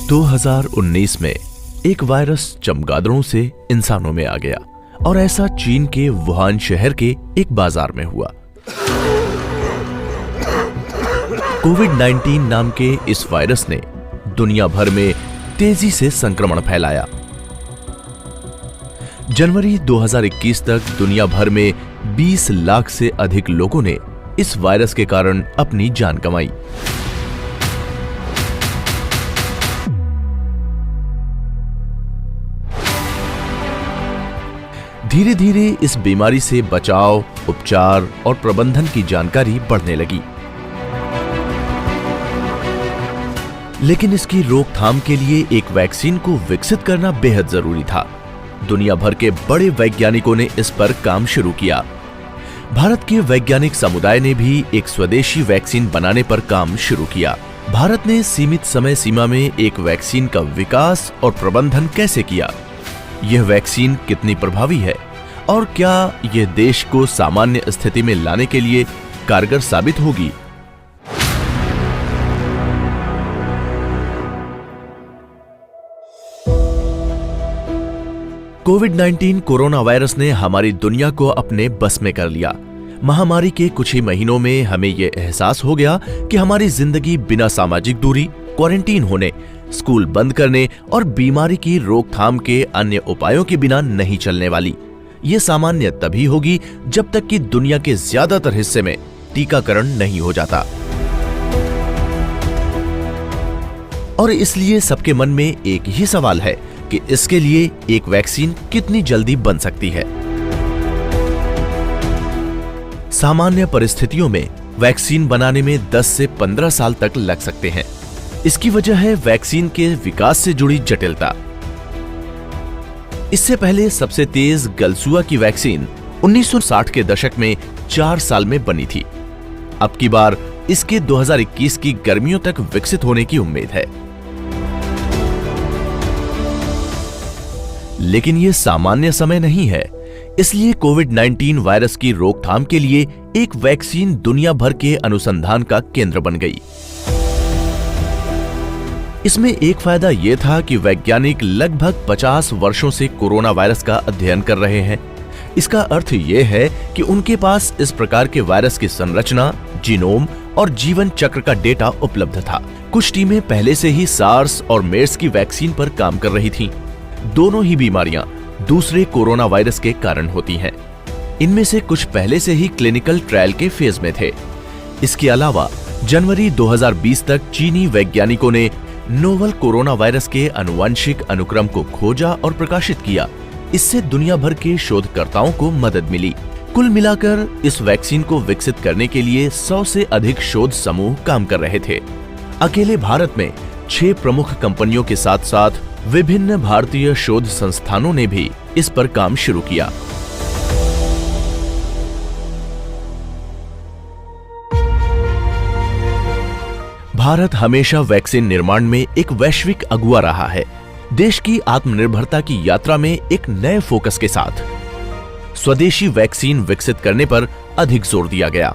2019 में एक वायरस चमगादड़ों से इंसानों में आ गया और ऐसा चीन के वुहान शहर के एक बाजार में हुआ। कोविड-19 नाम के इस वायरस ने दुनिया भर में तेजी से संक्रमण फैलाया। जनवरी 2021 तक दुनिया भर में 20 लाख से अधिक लोगों ने इस वायरस के कारण अपनी जान गंवाई। धीरे धीरे इस बीमारी से बचाव, उपचार और प्रबंधन की जानकारी बढ़ने लगी, लेकिन इसकी रोकथाम के लिए एक वैक्सीन को विकसित करना बेहद जरूरी था। दुनिया भर के बड़े वैज्ञानिकों ने इस पर काम शुरू किया। भारत के वैज्ञानिक समुदाय ने भी एक स्वदेशी वैक्सीन बनाने पर काम शुरू किया। भारत ने सीमित समय सीमा में एक वैक्सीन का विकास और प्रबंधन कैसे किया? यह वैक्सीन कितनी प्रभावी है और क्या यह देश को सामान्य स्थिति में लाने के लिए कारगर साबित होगी? कोविड-19 कोरोना वायरस ने हमारी दुनिया को अपने बस में कर लिया। महामारी के कुछ ही महीनों में हमें यह एहसास हो गया कि हमारी जिंदगी बिना सामाजिक दूरी, क्वारंटीन होने, स्कूल बंद करने और बीमारी की रोकथाम के अन्य उपायों के बिना नहीं चलने वाली। ये सामान्य तभी होगी जब तक कि दुनिया के ज्यादातर हिस्से में टीकाकरण नहीं हो जाता। और इसलिए सबके मन में एक ही सवाल है कि इसके लिए एक वैक्सीन कितनी जल्दी बन सकती है। सामान्य परिस्थितियों में वैक्सीन बनाने में 10 से 15 साल तक लग सकते हैं। इसकी वजह है वैक्सीन के विकास से जुड़ी जटिलता। इससे पहले सबसे तेज गलसुआ की वैक्सीन 1960 के दशक में 4 साल में बनी थी। अब की बार इसके 2021 की गर्मियों तक विकसित होने की उम्मीद है। लेकिन यह सामान्य समय नहीं है, इसलिए कोविड-19 वायरस की रोकथाम के लिए एक वैक्सीन दुनिया भर के अनुसंधान का केंद्र बन गई। इसमें एक फायदा यह था कि वैज्ञानिक लगभग 50 वर्षों से कोरोना वायरस का अध्ययन कर रहे हैं। इसका अर्थ यह है कि उनके पास इस प्रकार के वायरस की संरचना, जीनोम और जीवन चक्र का डेटा उपलब्ध था। कुछ टीमें पहले से ही सार्स और मेर्स की वैक्सीन पर काम कर रही थीं। दोनों ही बीमारियां दूसरे कोरोना वायरस के कारण होती हैं। इनमें से कुछ पहले से ही क्लिनिकल ट्रायल के फेज में थे। इसके अलावा जनवरी 2020 तक चीनी वैज्ञानिकों ने नोवल कोरोना वायरस के आनुवंशिक अनुक्रम को खोजा और प्रकाशित किया। इससे दुनिया भर के शोधकर्ताओं को मदद मिली। कुल मिलाकर इस वैक्सीन को विकसित करने के लिए 100 से अधिक शोध समूह काम कर रहे थे। अकेले भारत में 6 प्रमुख कंपनियों के साथ साथ विभिन्न भारतीय शोध संस्थानों ने भी इस पर काम शुरू किया। भारत हमेशा वैक्सीन निर्माण में एक वैश्विक अगुवा रहा है। देश की आत्मनिर्भरता की यात्रा में एक नए फोकस के साथ स्वदेशी वैक्सीन विकसित करने पर अधिक जोर दिया गया।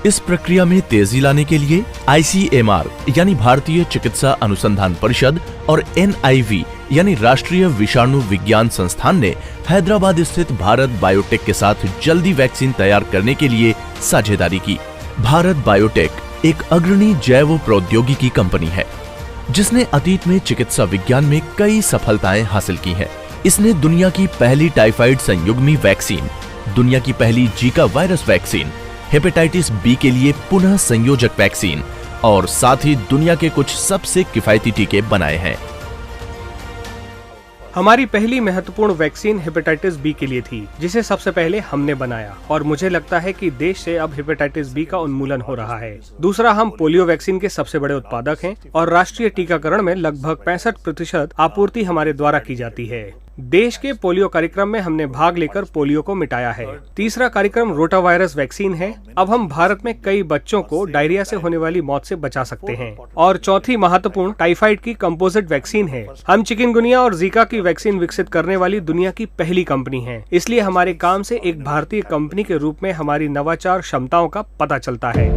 इस प्रक्रिया में तेजी लाने के लिए ICMR यानी भारतीय चिकित्सा अनुसंधान परिषद और NIV यानी राष्ट्रीय विषाणु विज्ञान संस्थान ने हैदराबाद स्थित भारत बायोटेक के साथ जल्दी वैक्सीन तैयार करने के लिए साझेदारी की। भारत बायोटेक एक अग्रणी जैव प्रौद्योगिकी कंपनी है, जिसने अतीत में चिकित्सा विज्ञान में कई सफलताएं हासिल की हैं। इसने दुनिया की पहली टाइफाइड संयुग्मी वैक्सीन, दुनिया की पहली Zika virus vaccine, hepatitis B के लिए पुनः संयोजक वैक्सीन और साथ ही दुनिया के कुछ सबसे किफायती टीके बनाए हैं। हमारी पहली महत्वपूर्ण वैक्सीन हेपेटाइटिस बी के लिए थी, जिसे सबसे पहले हमने बनाया और मुझे लगता है कि देश से अब हेपेटाइटिस बी का उन्मूलन हो रहा है। दूसरा, हम पोलियो वैक्सीन के सबसे बड़े उत्पादक हैं और राष्ट्रीय टीकाकरण में लगभग 65% आपूर्ति हमारे द्वारा की जाती है। देश के पोलियो कार्यक्रम में हमने भाग लेकर पोलियो को मिटाया है। तीसरा कार्यक्रम रोटावायरस वैक्सीन है। अब हम भारत में कई बच्चों को डायरिया से होने वाली मौत से बचा सकते हैं। और चौथी महत्वपूर्ण टाइफाइड की कंपोजिट वैक्सीन है। हम चिकनगुनिया और जीका की वैक्सीन विकसित करने वाली दुनिया की पहली कंपनी है। इसलिए हमारे काम से एक भारतीय कंपनी के रूप में हमारी नवाचार क्षमताओं का पता चलता है।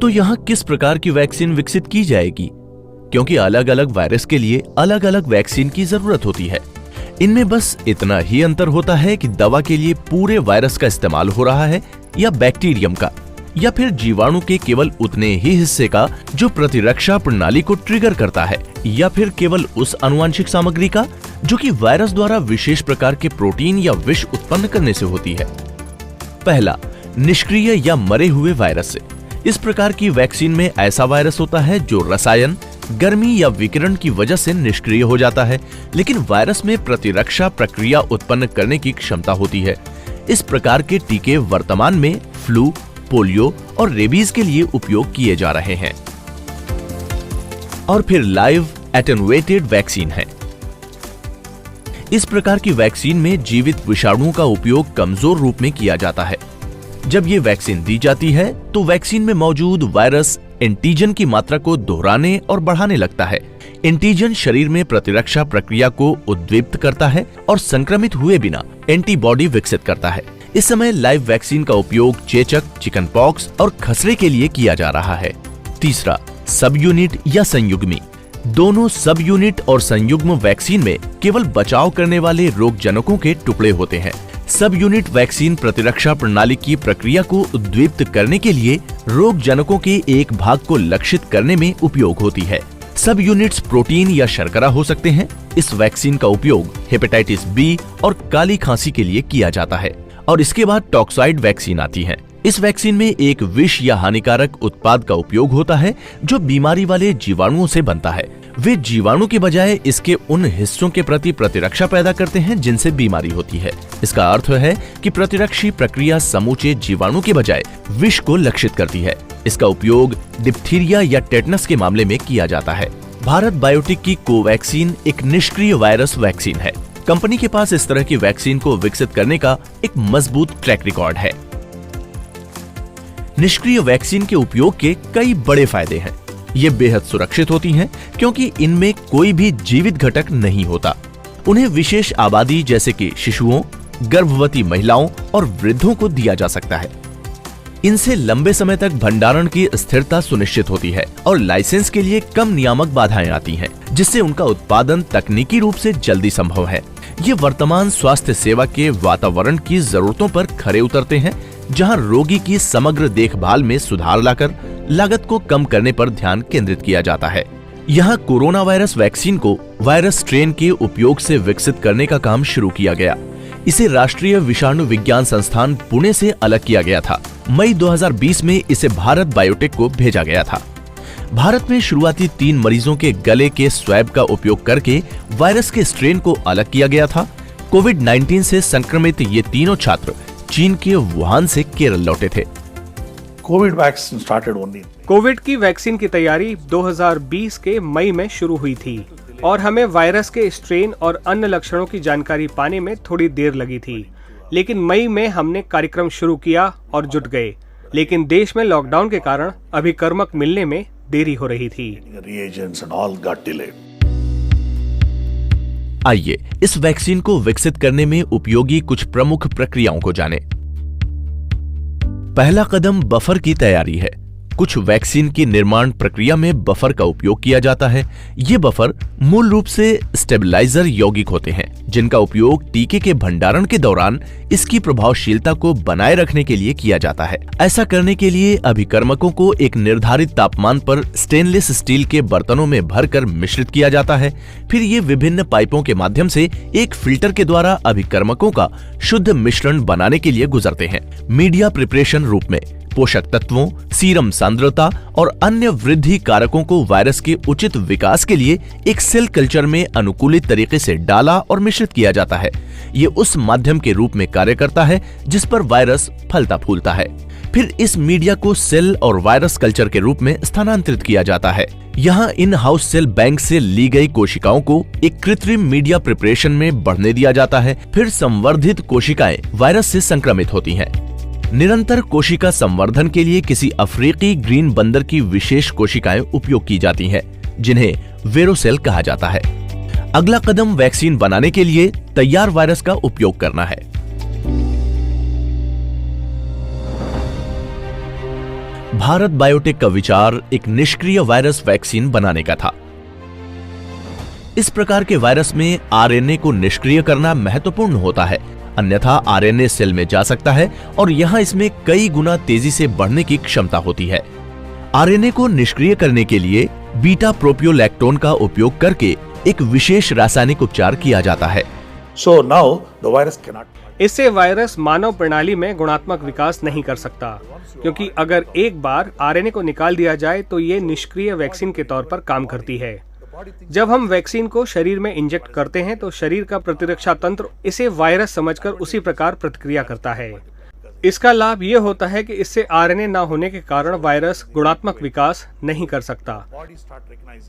तो यहाँ किस प्रकार की वैक्सीन विकसित की जाएगी? क्योंकि अलग अलग वायरस के लिए अलग अलग वैक्सीन की जरूरत होती है। इनमें बस इतना ही अंतर होता है कि दवा के लिए पूरे वायरस का इस्तेमाल हो रहा है या बैक्टीरियम का, या फिर जीवाणु के केवल उतने ही हिस्से का जो प्रतिरक्षा प्रणाली को ट्रिगर करता है, या फिर केवल उस आनुवंशिक सामग्री का जो कि वायरस द्वारा विशेष प्रकार के प्रोटीन या विष उत्पन्न करने से होती है। पहला, निष्क्रिय या मरे हुए वायरस से। इस प्रकार की वैक्सीन में ऐसा वायरस होता है जो रसायन, गर्मी या विकिरण की वजह से निष्क्रिय हो जाता है, लेकिन वायरस में प्रतिरक्षा प्रक्रिया उत्पन्न करने की क्षमता होती है। इस प्रकार के टीके वर्तमान में फ्लू, पोलियो और रेबीज के लिए उपयोग किए जा रहे हैं। और फिर लाइव एटेनुएटेड वैक्सीन है। इस प्रकार की वैक्सीन में जीवित विषाणुओं का उपयोग कमजोर रूप में किया जाता है। जब ये वैक्सीन दी जाती है तो वैक्सीन में मौजूद वायरस एंटीजन की मात्रा को दोहराने और बढ़ाने लगता है। एंटीजन शरीर में प्रतिरक्षा प्रक्रिया को उद्दीप्त करता है और संक्रमित हुए बिना एंटीबॉडी विकसित करता है। इस समय लाइव वैक्सीन का उपयोग चेचक, चिकन पॉक्स और खसरे के लिए किया जा रहा है। तीसरा, सब यूनिट या संयुग्मी। दोनों सब यूनिट और संयुग्म वैक्सीन में केवल बचाव करने वाले रोगजनकों के टुकड़े होते हैं। सब यूनिट वैक्सीन प्रतिरक्षा प्रणाली की प्रक्रिया को उद्दीप्त करने के लिए रोगजनकों के एक भाग को लक्षित करने में उपयोग होती है। सब यूनिट्स प्रोटीन या शर्करा हो सकते हैं। इस वैक्सीन का उपयोग हेपेटाइटिस बी और काली खांसी के लिए किया जाता है। और इसके बाद टॉक्साइड वैक्सीन आती है। इस वैक्सीन में एक विष या हानिकारक उत्पाद का उपयोग होता है जो बीमारी वाले जीवाणुओं से बनता है। वे जीवाणु के बजाय इसके उन हिस्सों के प्रति प्रतिरक्षा पैदा करते हैं जिनसे बीमारी होती है। इसका अर्थ है कि प्रतिरक्षी प्रक्रिया समूचे जीवाणु के बजाय विष को लक्षित करती है। इसका उपयोग डिप्थीरिया या टेटनस के मामले में किया जाता है। भारत बायोटेक की कोवैक्सीन एक निष्क्रिय वायरस वैक्सीन है। कंपनी के पास इस तरह की वैक्सीन को विकसित करने का एक मजबूत ट्रैक रिकॉर्ड है। निष्क्रिय वैक्सीन के उपयोग के कई बड़े फायदे हैं। ये बेहद सुरक्षित होती हैं क्योंकि इनमें कोई भी जीवित घटक नहीं होता। उन्हें विशेष आबादी जैसे कि शिशुओं, गर्भवती महिलाओं और वृद्धों को दिया जा सकता है। इनसे लंबे समय तक भंडारण की स्थिरता सुनिश्चित होती है और लाइसेंस के लिए कम नियामक बाधाएं आती हैं, जिससे उनका उत्पादन तकनीकी रूप से जल्दी संभव है। ये वर्तमान स्वास्थ्य सेवा के वातावरण की जरूरतों पर खरे उतरते हैं, जहां रोगी की समग्र देखभाल में सुधार लाकर लागत को कम करने पर ध्यान केंद्रित किया जाता है। यहाँ कोरोना वायरस वैक्सीन को वायरस स्ट्रेन के उपयोग से विकसित करने का काम शुरू किया गया। इसे राष्ट्रीय विषाणु विज्ञान संस्थान पुणे से अलग किया गया था। मई 2020 में इसे भारत बायोटेक को भेजा गया था। भारत में शुरुआती 3 मरीजों के गले के स्वैब का उपयोग करके वायरस के स्ट्रेन को अलग किया गया था। कोविड-19 से संक्रमित ये तीनों छात्र चीन के वुहान से केरल लौटे थे। कोविड की वैक्सीन की तैयारी 2020 के मई में शुरू हुई थी और हमें वायरस के स्ट्रेन और अन्य लक्षणों की जानकारी पाने में थोड़ी देर लगी थी, लेकिन मई में हमने कार्यक्रम शुरू किया और जुट गए। लेकिन देश में लॉकडाउन के कारण अभिकर्मक मिलने में देरी हो रही थी। आइए इस वैक्सीन को विकसित करने में उपयोगी कुछ प्रमुख प्रक्रियाओं को जानें। पहला कदम बफर की तैयारी है। कुछ वैक्सीन की निर्माण प्रक्रिया में बफर का उपयोग किया जाता है। ये बफर मूल रूप से स्टेबलाइजर यौगिक होते हैं, जिनका उपयोग टीके के भंडारण के दौरान इसकी प्रभावशीलता को बनाए रखने के लिए किया जाता है। ऐसा करने के लिए अभिकर्मकों को एक निर्धारित तापमान पर स्टेनलेस स्टील के बर्तनों में भरकर मिश्रित किया जाता है। फिर ये विभिन्न पाइपों के माध्यम से एक फिल्टर के द्वारा अभिकर्मकों का शुद्ध मिश्रण बनाने के लिए गुजरते हैं। मीडिया प्रिपरेशन रूप में पोषक तत्वों, सीरम सांद्रता और अन्य वृद्धि कारकों को वायरस के उचित विकास के लिए एक सेल कल्चर में अनुकूलित तरीके से डाला और मिश्रित किया जाता है। ये उस माध्यम के रूप में कार्य करता है जिस पर वायरस फलता फूलता है। फिर इस मीडिया को सेल और वायरस कल्चर के रूप में स्थानांतरित किया जाता है। यहाँ इन हाउस सेल बैंक से ली गई कोशिकाओं को एक कृत्रिम मीडिया प्रिपरेशन में बढ़ने दिया जाता है। फिर संवर्धित कोशिकाएं वायरस से संक्रमित होती हैं। निरंतर कोशिका संवर्धन के लिए किसी अफ्रीकी ग्रीन बंदर की विशेष कोशिकाएं उपयोग की जाती हैं, जिन्हें वेरोसेल कहा जाता है। अगला कदम वैक्सीन बनाने के लिए तैयार वायरस का उपयोग करना है। भारत बायोटेक का विचार एक निष्क्रिय वायरस वैक्सीन बनाने का था। इस प्रकार के वायरस में आरएनए को निष्क्रिय करना महत्वपूर्ण होता है, अन्यथा आरएनए सेल में जा सकता है और यहाँ इसमें कई गुना तेजी से बढ़ने की क्षमता होती है। आरएनए को निष्क्रिय करने के लिए बीटा प्रोपियोलैक्टोन का उपयोग करके एक विशेष रासायनिक उपचार किया जाता है। So now the virus cannot. इससे वायरस मानव प्रणाली में गुणात्मक विकास नहीं कर सकता, क्योंकि अगर एक बार आरएनए को निकाल दिया जाए तो ये निष्क्रिय वैक्सीन के तौर पर काम करती है। जब हम वैक्सीन को शरीर में इंजेक्ट करते हैं तो शरीर का प्रतिरक्षा तंत्र इसे वायरस समझकर उसी प्रकार प्रतिक्रिया करता है। इसका लाभ ये होता है कि इससे आरएनए न होने के कारण वायरस गुणात्मक विकास नहीं कर सकता।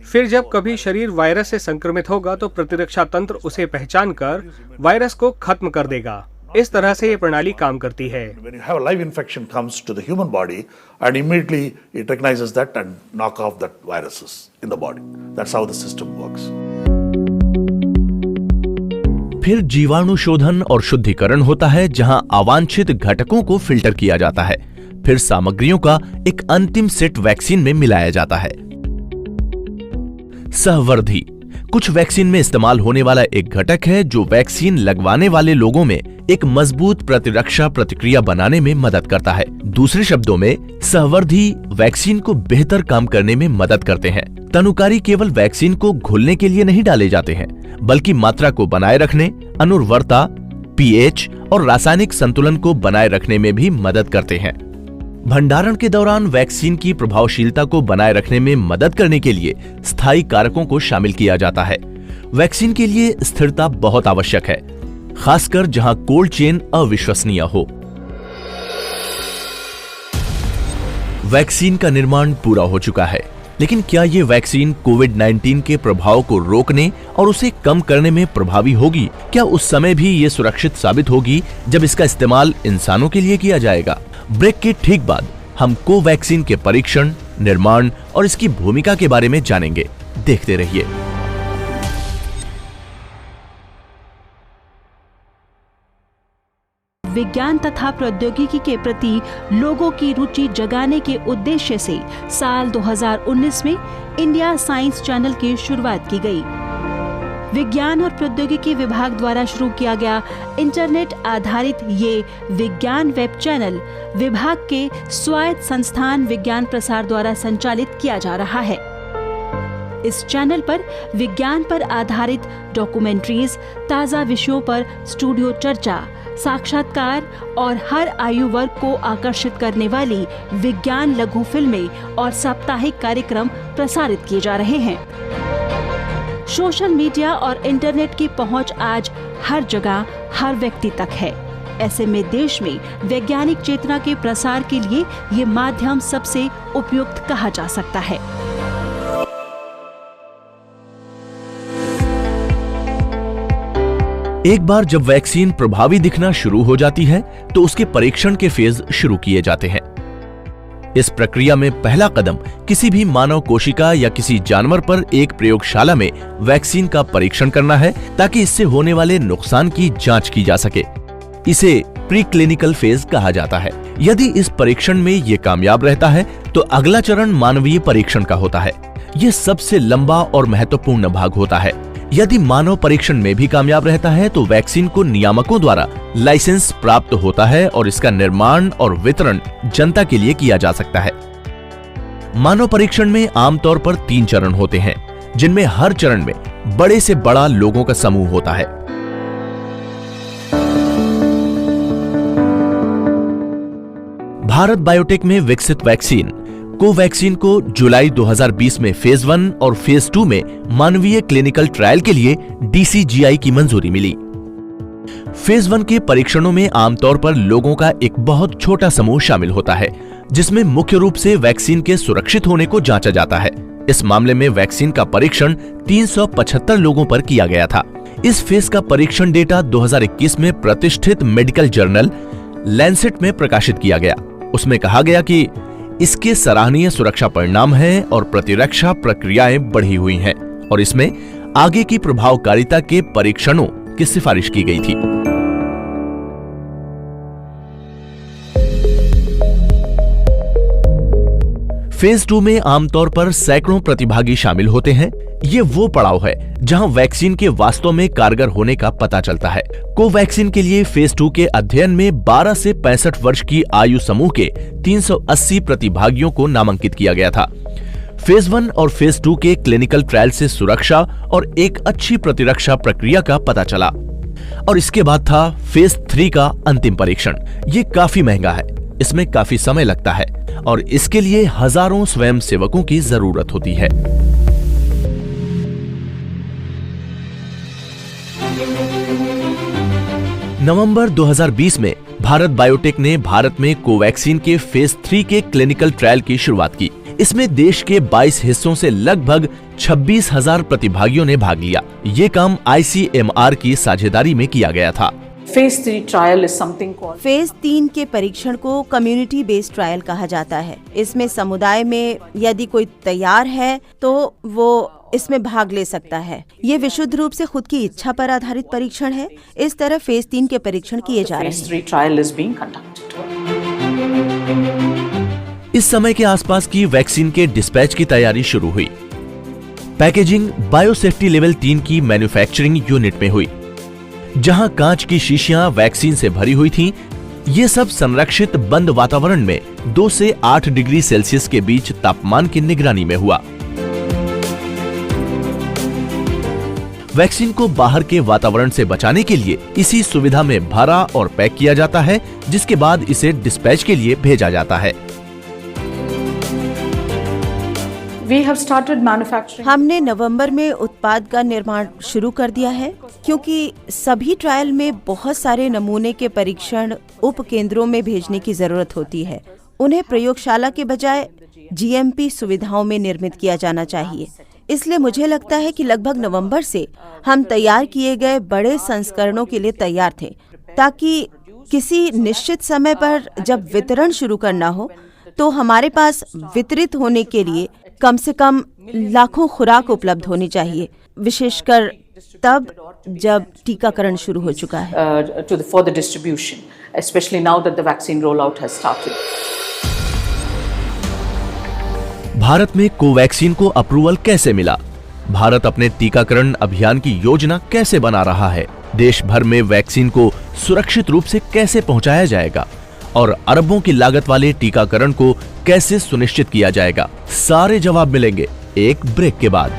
फिर जब कभी शरीर वायरस से संक्रमित होगा तो प्रतिरक्षा तंत्र उसे पहचान कर वायरस को खत्म कर देगा। इस तरह से ये प्रणाली काम करती है। When you have a live infection comes to the human body and immediately it recognizes that and knock off that viruses in the body. That's how the system works. फिर जीवाणु शोधन और शुद्धिकरण होता है, जहां अवांछित घटकों को फिल्टर किया जाता है। फिर सामग्रियों का एक अंतिम सेट वैक्सीन में मिलाया जाता है। सहवर्धी कुछ वैक्सीन में इस्तेमाल होने वाला एक घटक है जो वैक्सीन लगवाने वाले लोगों में एक मजबूत प्रतिरक्षा प्रतिक्रिया बनाने में मदद करता है। दूसरे शब्दों में सहवर्धी वैक्सीन को बेहतर काम करने में मदद करते हैं। तनुकारी केवल वैक्सीन को घुलने के लिए नहीं डाले जाते हैं, बल्कि मात्रा को बनाए रखने, अनुर्वरता, पीएच और रासायनिक संतुलन को बनाए रखने में भी मदद करते हैं। भंडारण के दौरान वैक्सीन की प्रभावशीलता को बनाए रखने में मदद करने के लिए स्थायी कारकों को शामिल किया जाता है। वैक्सीन के लिए स्थिरता बहुत आवश्यक है, खासकर जहां कोल्ड चेन अविश्वसनीय हो। वैक्सीन का निर्माण पूरा हो चुका है, लेकिन क्या ये वैक्सीन कोविड-19 के प्रभाव को रोकने और उसे कम करने में प्रभावी होगी? क्या उस समय भी ये सुरक्षित साबित होगी जब इसका इस्तेमाल इंसानों के लिए किया जाएगा? ब्रेक के ठीक बाद हम कोवैक्सीन के परीक्षण, निर्माण और इसकी भूमिका के बारे में जानेंगे। देखते रहिए। विज्ञान तथा प्रौद्योगिकी के प्रति लोगों की रुचि जगाने के उद्देश्य से साल 2019 में इंडिया साइंस चैनल की शुरुआत की गई। विज्ञान और प्रौद्योगिकी विभाग द्वारा शुरू किया गया इंटरनेट आधारित ये विज्ञान वेब चैनल विभाग के स्वायत्त संस्थान विज्ञान प्रसार द्वारा संचालित किया जा रहा है। इस चैनल पर विज्ञान पर आधारित डॉक्यूमेंट्रीज, ताजा विषयों पर स्टूडियो चर्चा, साक्षात्कार और हर आयु वर्ग को आकर्षित करने वाली विज्ञान लघु फिल्में और साप्ताहिक कार्यक्रम प्रसारित किए जा रहे हैं। सोशल मीडिया और इंटरनेट की पहुंच आज हर जगह, हर व्यक्ति तक है। ऐसे में देश में वैज्ञानिक चेतना के प्रसार के लिए ये माध्यम सबसे उपयुक्त कहा जा सकता है। एक बार जब वैक्सीन प्रभावी दिखना शुरू हो जाती है तो उसके परीक्षण के फेज शुरू किए जाते हैं। इस प्रक्रिया में पहला कदम किसी भी मानव कोशिका या किसी जानवर पर एक प्रयोगशाला में वैक्सीन का परीक्षण करना है, ताकि इससे होने वाले नुकसान की जांच की जा सके। इसे प्री क्लिनिकल फेज कहा जाता है। यदि इस परीक्षण में ये कामयाब रहता है तो अगला चरण मानवीय परीक्षण का होता है। ये सबसे लंबा और महत्वपूर्ण भाग होता है। यदि मानव परीक्षण में भी कामयाब रहता है तो वैक्सीन को नियामकों द्वारा लाइसेंस प्राप्त होता है और इसका निर्माण और वितरण जनता के लिए किया जा सकता है। मानव परीक्षण में आमतौर पर 3 चरण होते हैं, जिनमें हर चरण में बड़े से बड़ा लोगों का समूह होता है। भारत बायोटेक में विकसित वैक्सीन कोवैक्सीन को जुलाई 2020 में फेज 1 और फेज 2 में मानवीय क्लिनिकल ट्रायल के लिए DCGI की मंजूरी मिली। फेज 1 के परीक्षणों में आमतौर पर लोगों का एक बहुत छोटा समूह शामिल होता है, जिसमें मुख्य रूप से वैक्सीन के सुरक्षित होने को जांचा जाता है। इस मामले में वैक्सीन का परीक्षण 375 लोगों पर किया गया था। इस फेज का परीक्षण डेटा 2021 में प्रतिष्ठित मेडिकल जर्नल लैंसेट में प्रकाशित किया गया। उसमें कहा गया कि इसके सराहनीय सुरक्षा परिणाम हैं और प्रतिरक्षा प्रक्रियाएं बढ़ी हुई हैं और इसमें आगे की प्रभावकारिता के परीक्षणों की सिफारिश की गई थी। फेज 2 में आमतौर पर सैकड़ों प्रतिभागी शामिल होते हैं। ये वो पड़ाव है जहां वैक्सीन के वास्तव में कारगर होने का पता चलता है। कोवैक्सीन के लिए फेज 2 के अध्ययन में 12 से 65 वर्ष की आयु समूह के 380 प्रतिभागियों को नामांकित किया गया था। फेज 1 और फेज 2 के क्लिनिकल ट्रायल से सुरक्षा और एक अच्छी प्रतिरक्षा प्रक्रिया का पता चला और इसके बाद था फेज 3 का अंतिम परीक्षण। ये काफी महंगा है, इसमें काफी समय लगता है और इसके लिए हजारों स्वयंसेवकों की जरूरत होती है। नवंबर 2020 में भारत बायोटेक ने भारत में कोवैक्सीन के फेज 3 के क्लिनिकल ट्रायल की शुरुआत की। इसमें देश के 22 हिस्सों से लगभग 26,000 प्रतिभागियों ने भाग लिया। ये काम ICMR की साझेदारी में किया गया था। Phase 3 trial is something called phase 3 के परीक्षण को कम्युनिटी बेस्ड ट्रायल कहा जाता है। इसमें समुदाय में यदि कोई तैयार है तो वो इसमें भाग ले सकता है। ये विशुद्ध रूप से खुद की इच्छा पर आधारित परीक्षण है। इस तरह फेज 3 के परीक्षण किए जा रहे हैं। Phase 3 trial is being conducted. इस समय के आसपास की वैक्सीन के डिस्पैच की तैयारी शुरू हुई। पैकेजिंग बायोसेफ्टी लेवल 3 की मैन्युफैक्चरिंग यूनिट में हुई, जहां कांच की शीशियां वैक्सीन से भरी हुई थीं। ये सब संरक्षित बंद वातावरण में 2 से 8 डिग्री सेल्सियस के बीच तापमान की निगरानी में हुआ। वैक्सीन को बाहर के वातावरण से बचाने के लिए इसी सुविधा में भरा और पैक किया जाता है, जिसके बाद इसे डिस्पैच के लिए भेजा जाता है। We have started manufacturing. हमने नवंबर में उत्पाद का निर्माण शुरू कर दिया है, क्योंकि सभी ट्रायल में बहुत सारे नमूने के परीक्षण उप केंद्रों में भेजने की जरूरत होती है। उन्हें प्रयोगशाला के बजाय GMP सुविधाओं में निर्मित किया जाना चाहिए। इसलिए मुझे लगता है कि लगभग नवंबर से हम तैयार किए गए बड़े संस्करणों के लिए तैयार थे, ताकि किसी निश्चित समय पर जब वितरण शुरू करना हो तो हमारे पास वितरित होने के लिए कम से कम लाखों खुराक उपलब्ध होनी चाहिए, विशेषकर तब जब टीकाकरण शुरू हो चुका है। For the distribution, especially now that the vaccine rollout has started. Bharat में कोवैक्सीन को अप्रूवल कैसे मिला? भारत अपने टीकाकरण अभियान की योजना कैसे बना रहा है? देश भर में वैक्सीन को सुरक्षित रूप से कैसे पहुंचाया जाएगा और अरबों की लागत वाले टीकाकरण को कैसे सुनिश्चित किया जाएगा? सारे जवाब मिलेंगे एक ब्रेक के बाद।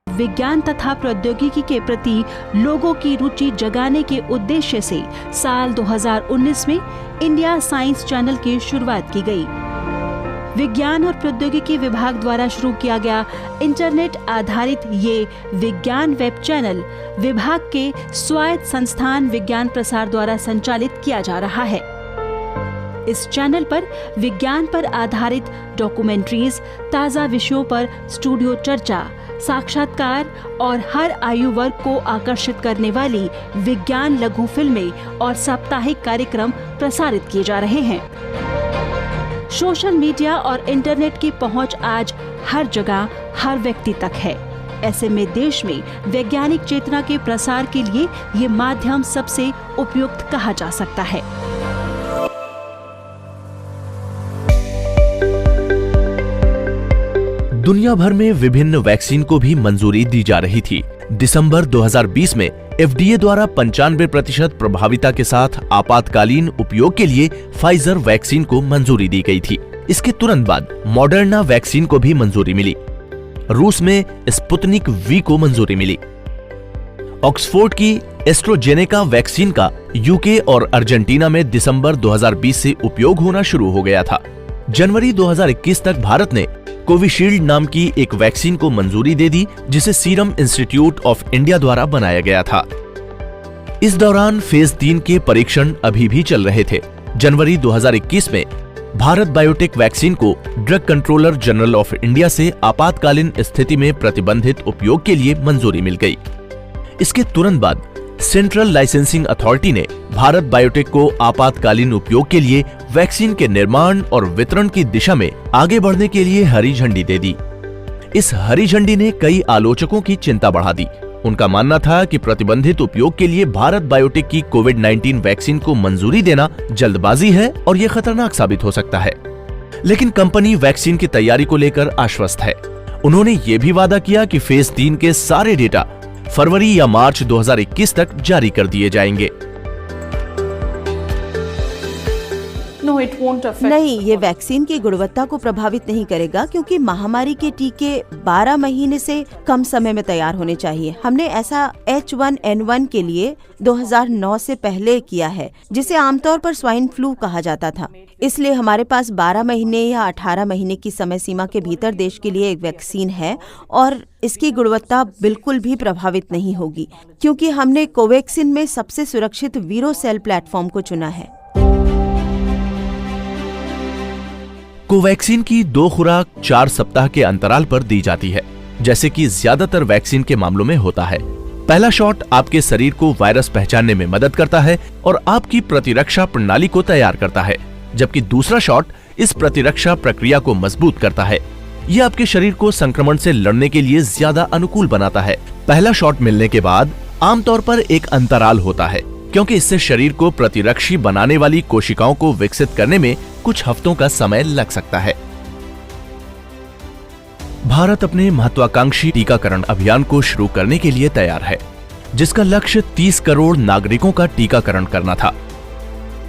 विज्ञान तथा प्रौद्योगिकी के प्रति लोगों की रुचि जगाने के उद्देश्य से साल 2019 में इंडिया साइंस चैनल की शुरुआत की गई। विज्ञान और प्रौद्योगिकी विभाग द्वारा शुरू किया गया इंटरनेट आधारित ये विज्ञान वेब चैनल विभाग के स्वायत्त संस्थान विज्ञान प्रसार द्वारा संचालित किया जा रहा है। इस चैनल पर विज्ञान पर आधारित डॉक्यूमेंट्रीज, ताज़ा विषयों पर स्टूडियो चर्चा, साक्षात्कार और हर आयु वर्ग को आकर्षित करने वाली विज्ञान लघु फिल्में और साप्ताहिक कार्यक्रम प्रसारित किए जा रहे हैं। सोशल मीडिया और इंटरनेट की पहुंच आज हर जगह, हर व्यक्ति तक है। ऐसे में देश में वैज्ञानिक चेतना के प्रसार के लिए ये माध्यम सबसे उपयुक्त कहा जा सकता है। दुनिया भर में विभिन्न वैक्सीन को भी मंजूरी दी जा रही थी। दिसंबर 2020 में FDA द्वारा 95% प्रभाविता के साथ आपातकालीन उपयोग के लिए फाइजर वैक्सीन को मंजूरी दी गई थी। इसके तुरंत बाद मॉडर्ना वैक्सीन को भी मंजूरी मिली। रूस में स्पुतनिक V को मंजूरी मिली। ऑक्सफोर्ड की एस्ट्रोजेनेका वैक्सीन का UK और अर्जेंटीना में दिसंबर 2020 से उपयोग होना शुरू हो गया था। जनवरी 2021 तक भारत ने कोविशील्ड नाम की एक वैक्सीन को मंजूरी दे दी, जिसे सीरम इंस्टीट्यूट ऑफ इंडिया द्वारा बनाया गया था। इस दौरान फेज 3 के परीक्षण अभी भी चल रहे थे। जनवरी 2021 में भारत बायोटेक वैक्सीन को drug controller general of India से आपातकालीन स्थिति में प्रतिबंधित उपयोग के लिए मंजूरी मिल गई। इसके तुरंत बाद सेंट्रल लाइसेंसिंग अथॉरिटी ने भारत बायोटेक को आपातकालीन उपयोग के लिए वैक्सीन के निर्माण और वितरण की दिशा में आगे बढ़ने के लिए हरी झंडी दे दी। इस हरी झंडी ने कई आलोचकों की चिंता बढ़ा दी। उनका मानना था कि प्रतिबंधित उपयोग के लिए भारत बायोटेक की कोविड-19 वैक्सीन को मंजूरी देना जल्दबाजी है और ये खतरनाक साबित हो सकता है। लेकिन कंपनी वैक्सीन की तैयारी को लेकर आश्वस्त है। उन्होंने ये भी वादा किया कि फेज 3 के सारे डेटा फरवरी या मार्च 2021 तक जारी कर दिए जाएंगे। No, it won't affect. नहीं, ये वैक्सीन की गुणवत्ता को प्रभावित नहीं करेगा क्योंकि महामारी के टीके 12 महीने से कम समय में तैयार होने चाहिए। हमने ऐसा H1N1 के लिए 2009 से पहले किया है, जिसे आमतौर पर स्वाइन फ्लू कहा जाता था। इसलिए हमारे पास 12 महीने या 18 महीने की समय सीमा के भीतर देश के लिए एक वैक्सीन है और इसकी गुणवत्ता बिल्कुल भी प्रभावित नहीं होगी क्योंकि हमने कोवैक्सीन में सबसे सुरक्षित वीरोसेल प्लेटफॉर्म को चुना है। कोवैक्सीन की 2 खुराक 4 सप्ताह के अंतराल पर दी जाती है, जैसे कि ज्यादातर वैक्सीन के मामलों में होता है। पहला शॉट आपके शरीर को वायरस पहचानने में मदद करता है और आपकी प्रतिरक्षा प्रणाली को तैयार करता है, जबकि दूसरा शॉट इस प्रतिरक्षा प्रक्रिया को मजबूत करता है। ये आपके शरीर को संक्रमण से लड़ने के लिए ज्यादा अनुकूल बनाता है। पहला शॉट मिलने के बाद आमतौर पर एक अंतराल होता है, क्योंकि इससे शरीर को प्रतिरक्षी बनाने वाली कोशिकाओं को विकसित करने में कुछ हफ्तों का समय लग सकता है। भारत अपने महत्वाकांक्षी टीकाकरण अभियान को शुरू करने के लिए तैयार है, जिसका लक्ष्य 30 करोड़ नागरिकों का टीकाकरण करना था।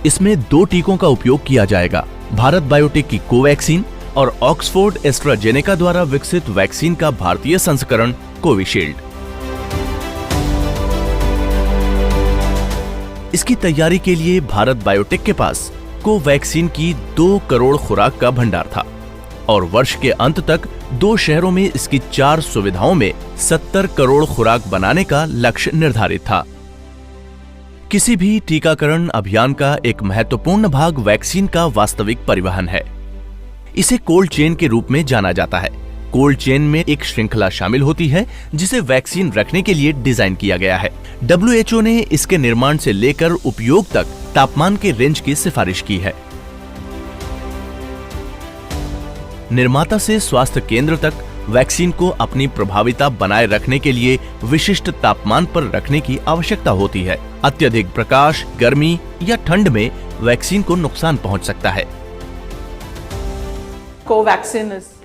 इसमें 2 टीकों का उपयोग किया जाएगा, भारत बायोटेक की कोवैक्सीन और ऑक्सफोर्ड एस्ट्राजेनेका द्वारा विकसित वैक्सीन का भारतीय संस्करण कोविशील्ड। इसकी तैयारी के लिए भारत बायोटेक के पास कोवैक्सीन की 2 करोड़ खुराक का भंडार था और वर्ष के अंत तक 2 शहरों में इसकी 4 सुविधाओं में 70 करोड़ खुराक बनाने का लक्ष्य निर्धारित था। किसी भी टीकाकरण अभियान का एक महत्वपूर्ण भाग वैक्सीन का वास्तविक परिवहन है। इसे कोल्ड चेन के रूप में जाना जाता है। कोल्ड चेन में एक श्रृंखला शामिल होती है जिसे वैक्सीन रखने के लिए डिजाइन किया गया है। WHO ने इसके निर्माण से लेकर उपयोग तक तापमान के रेंज की सिफारिश की है। निर्माता से स्वास्थ्य केंद्र तक वैक्सीन को अपनी प्रभाविता बनाए रखने के लिए विशिष्ट तापमान पर रखने की आवश्यकता होती है। अत्यधिक प्रकाश, गर्मी या ठंड में वैक्सीन को नुकसान पहुंच सकता है।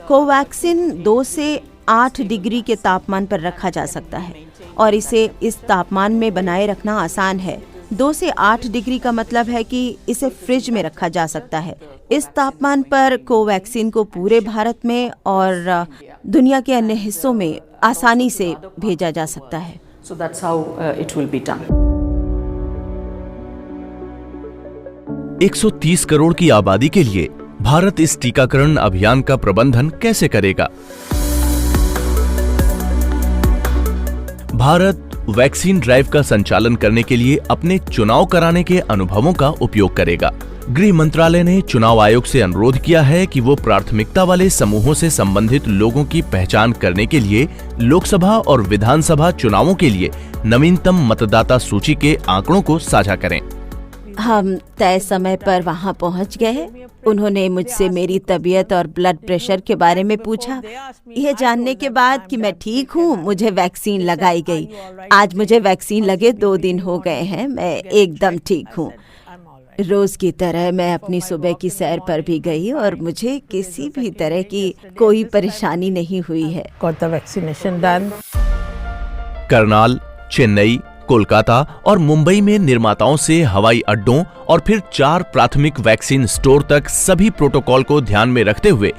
कोवैक्सीन 2 से 8 डिग्री के तापमान पर रखा जा सकता है और इसे इस तापमान में बनाए रखना आसान है। 2 से 8 डिग्री का मतलब है कि इसे फ्रिज में रखा जा सकता है। इस तापमान पर कोवैक्सीन को पूरे भारत में और दुनिया के अन्य हिस्सों में आसानी से भेजा जा सकता है। So that's how it will be done. 130 crore की आबादी के लिए भारत इस टीकाकरण अभियान का प्रबंधन कैसे करेगा? भारत वैक्सीन ड्राइव का संचालन करने के लिए अपने चुनाव कराने के अनुभवों का उपयोग करेगा। गृह मंत्रालय ने चुनाव आयोग से अनुरोध किया है कि वो प्राथमिकता वाले समूहों से संबंधित लोगों की पहचान करने के लिए लोकसभा और विधानसभा चुनावों के लिए नवीनतम मतदाता सूची के आंकड़ों को साझा करें। हम तय समय पर वहां पहुंच गए। उन्होंने मुझसे मेरी तबीयत और ब्लड प्रेशर के बारे में पूछा। यह जानने के बाद कि मैं ठीक हूं, मुझे वैक्सीन लगाई गई। आज मुझे वैक्सीन लगे 2 दिन हो गए हैं। मैं एकदम ठीक हूं। रोज की तरह मैं अपनी सुबह की सैर पर भी गई और मुझे किसी भी तरह की कोई परेशानी नहीं हुई है। करनाल, चेन्नई, कोलकाता और मुंबई में निर्माताओं से हवाई अड्डों और फिर 4 प्राथमिक वैक्सीन स्टोर तक सभी प्रोटोकॉल को ध्यान में रखते हुए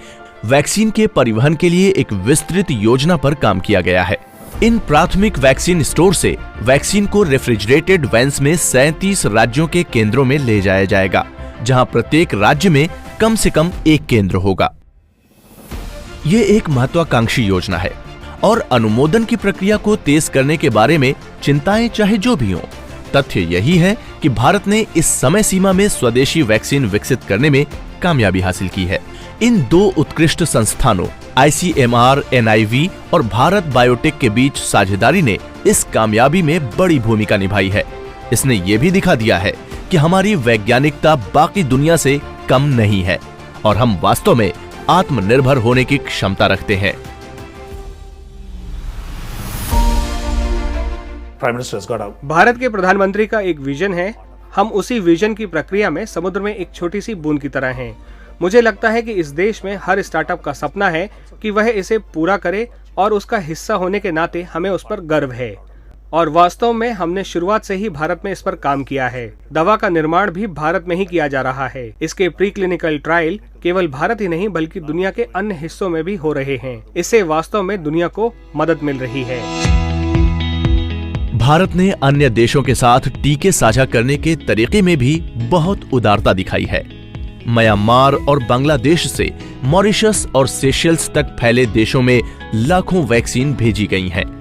वैक्सीन के परिवहन के लिए एक विस्तृत योजना पर काम किया गया है। इन प्राथमिक वैक्सीन स्टोर से वैक्सीन को रेफ्रिजरेटेड वैन्स में 37 राज्यों के केंद्रों में ले जाया जाएगा, जहां प्रत्येक राज्य में कम से कम 1 केंद्र होगा। ये एक महत्वाकांक्षी योजना है और अनुमोदन की प्रक्रिया को तेज करने के बारे में चिंताएं चाहे जो भी हों, तथ्य यही है कि भारत ने इस समय सीमा में स्वदेशी वैक्सीन विकसित करने में कामयाबी हासिल की है। इन 2 उत्कृष्ट संस्थानों ICMR, NIV और भारत बायोटेक के बीच साझेदारी ने इस कामयाबी में बड़ी भूमिका निभाई है। इसने ये भी दिखा दिया है कि हमारी वैज्ञानिकता बाकी दुनिया से कम नहीं है और हम वास्तव में आत्मनिर्भर होने की क्षमता रखते हैं। Prime Minister has got a Bharat के प्रधानमंत्री का एक विजन है। हम उसी विजन की प्रक्रिया में समुद्र में एक छोटी सी बूंद की तरह हैं। मुझे लगता है कि इस देश में हर स्टार्टअप का सपना है कि वह इसे पूरा करे और उसका हिस्सा होने के नाते हमें उस पर गर्व है। और वास्तव में हमने शुरुआत से ही भारत में इस पर काम किया है। दवा का निर्माण भी भारत में ही किया जा रहा है। इसके प्री क्लिनिकल ट्रायल केवल भारत ही नहीं बल्कि दुनिया के अन्य हिस्सों में भी हो रहे हैं। इससे वास्तव में दुनिया को मदद मिल रही है। भारत ने अन्य देशों के साथ टीके साझा करने के तरीके में भी बहुत उदारता दिखाई है। म्यांमार और बांग्लादेश से मॉरिशस और सेशेल्स तक फैले देशों में लाखों वैक्सीन भेजी गई हैं।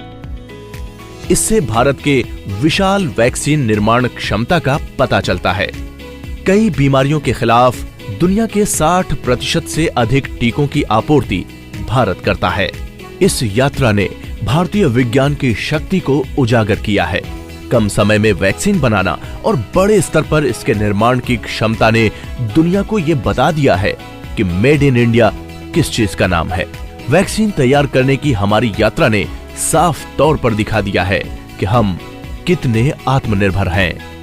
इससे भारत के विशाल वैक्सीन निर्माण क्षमता का पता चलता है। कई बीमारियों के खिलाफ दुनिया के 60% से अधिक टीकों की आपूर्ति भारत करता है। इस यात्रा ने भारतीय विज्ञान की शक्ति को उजागर किया है। कम समय में वैक्सीन बनाना और बड़े स्तर पर इसके निर्माण की क्षमता ने दुनिया को यह बता दिया है कि मेड इन इंडिया किस चीज का नाम है। वैक्सीन तैयार करने की हमारी यात्रा ने साफ तौर पर दिखा दिया है कि हम कितने आत्मनिर्भर हैं।